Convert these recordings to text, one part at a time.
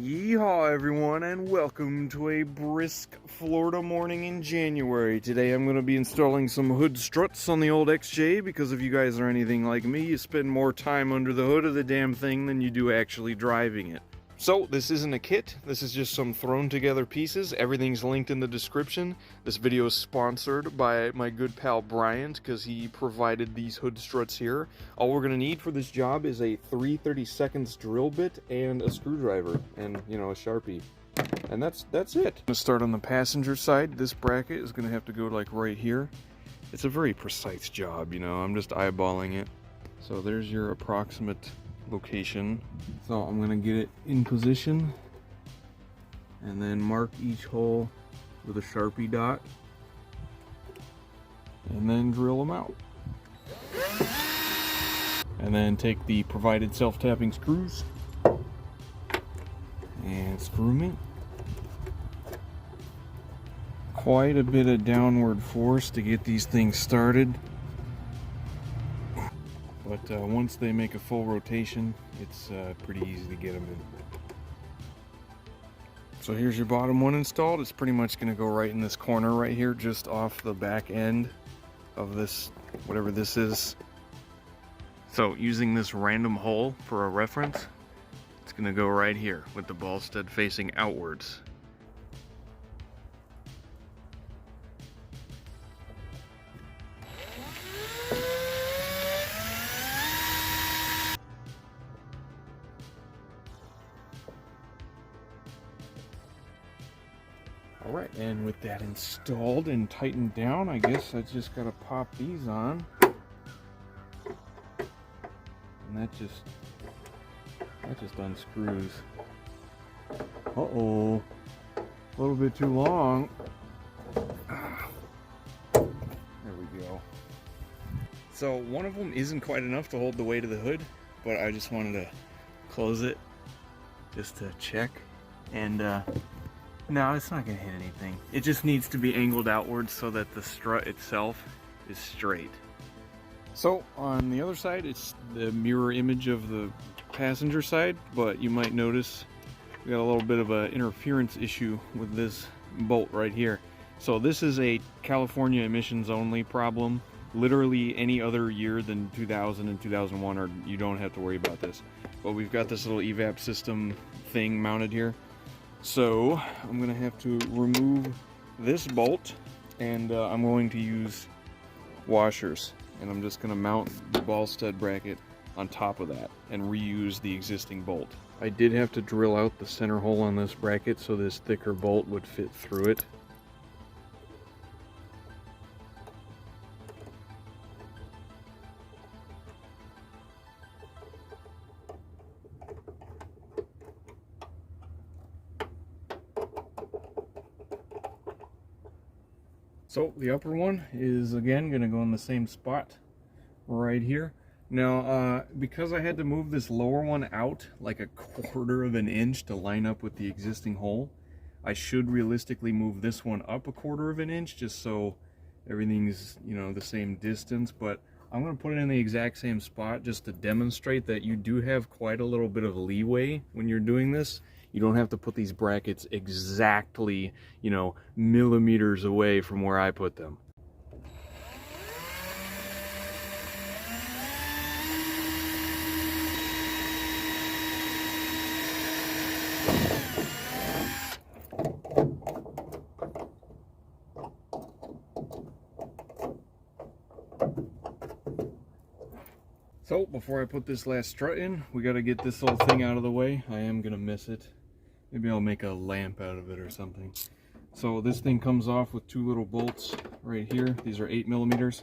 Yeehaw everyone, and welcome to a brisk Florida morning in January. Today I'm going to be installing some hood struts on the old XJ because if you guys are anything like me, you spend more time under the hood of the damn thing than you do actually driving it. So this isn't a kit, this is just some thrown together pieces. Everything's linked in the description. This video is sponsored by my good pal Bryant because he provided these hood struts here. All we're going to need for this job is a 3/32 drill bit and a screwdriver and, you know, a Sharpie. And that's it. I'm going to start on the passenger side. This bracket is going to have to go like right here. It's a very precise job, you know, I'm just eyeballing it. So there's your approximate location. So I'm gonna get it in position and then mark each hole with a Sharpie dot and then drill them out. And then take the provided self-tapping screws and screw them in. Quite a bit of downward force to get these things started. But once they make a full rotation, it's pretty easy to get them in. So here's your bottom one installed. It's pretty much going to go right in this corner right here, just off the back end of this, whatever this is. So using this random hole for a reference, it's going to go right here with the ball stud facing outwards. Alright, and with that installed and tightened down, I guess I just gotta pop these on. And that just unscrews. Uh-oh. A little bit too long. There we go. So one of them isn't quite enough to hold the weight of the hood, but I just wanted to close it just to check. And no, it's not going to hit anything. It just needs to be angled outwards so that the strut itself is straight. So on the other side, it's the mirror image of the passenger side, but you might notice we got a little bit of an interference issue with this bolt right here. So this is a California emissions only problem. Literally any other year than 2000 and 2001, or you don't have to worry about this. But we've got this little evap system thing mounted here. So I'm going to have to remove this bolt, and I'm going to use washers, and I'm just going to mount the ball stud bracket on top of that and reuse the existing bolt. I did have to drill out the center hole on this bracket so this thicker bolt would fit through it. So the upper one is again going to go in the same spot right here. Now because I had to move this lower one out like a 1/4 of an inch to line up with the existing hole, I should realistically move this one up a 1/4 of an inch just so everything's, you know, the same distance. But I'm going to put it in the exact same spot just to demonstrate that you do have quite a little bit of leeway when you're doing this. You don't have to put these brackets exactly, you know, millimeters away from where I put them. So before I put this last strut in, we got to get this little thing out of the way. I am going to miss it. Maybe I'll make a lamp out of it or something. So this thing comes off with 2 little bolts right here. These are 8mm.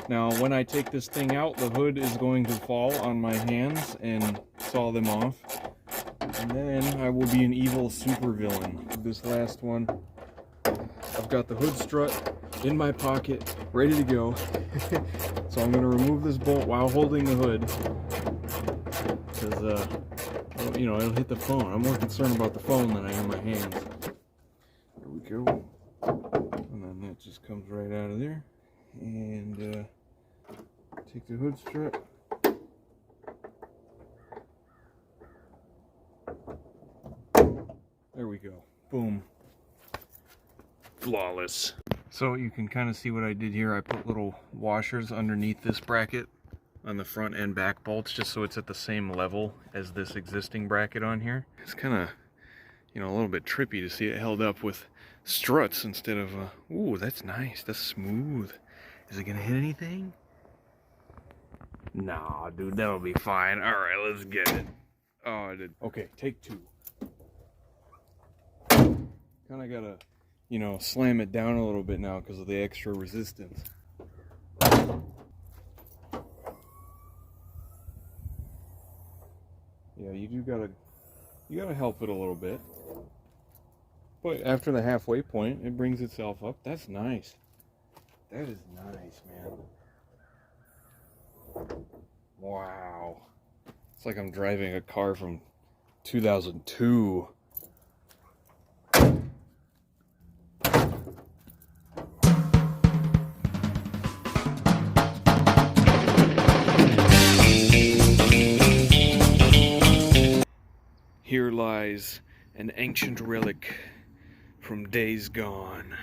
Now when I take this thing out, the hood is going to fall on my hands and saw them off. And then I will be an evil supervillain. This last one, I've got the hood strut in my pocket, ready to go. So I'm going to remove this bolt while holding the hood, because you know, it'll hit the phone. I'm more concerned about the phone than I am my hands. There we go. And then that just comes right out of there. And take the hood strut. There we go. Boom. Flawless. So you can kind of see what I did here. I put little washers underneath this bracket on the front and back bolts just so it's at the same level as this existing bracket on here. It's kind of, you know, a little bit trippy to see it held up with struts instead of, ooh, that's nice. That's smooth. Is it gonna hit anything? Nah, dude, that'll be fine. All right, let's get it. Oh, I did. Okay, take two. Kind of gotta, you know, slam it down a little bit now because of the extra resistance. Yeah, you gotta help it a little bit. But after the halfway point, it brings itself up. That's nice. That is nice, man. Wow. It's like I'm driving a car from 2002. Here lies an ancient relic from days gone.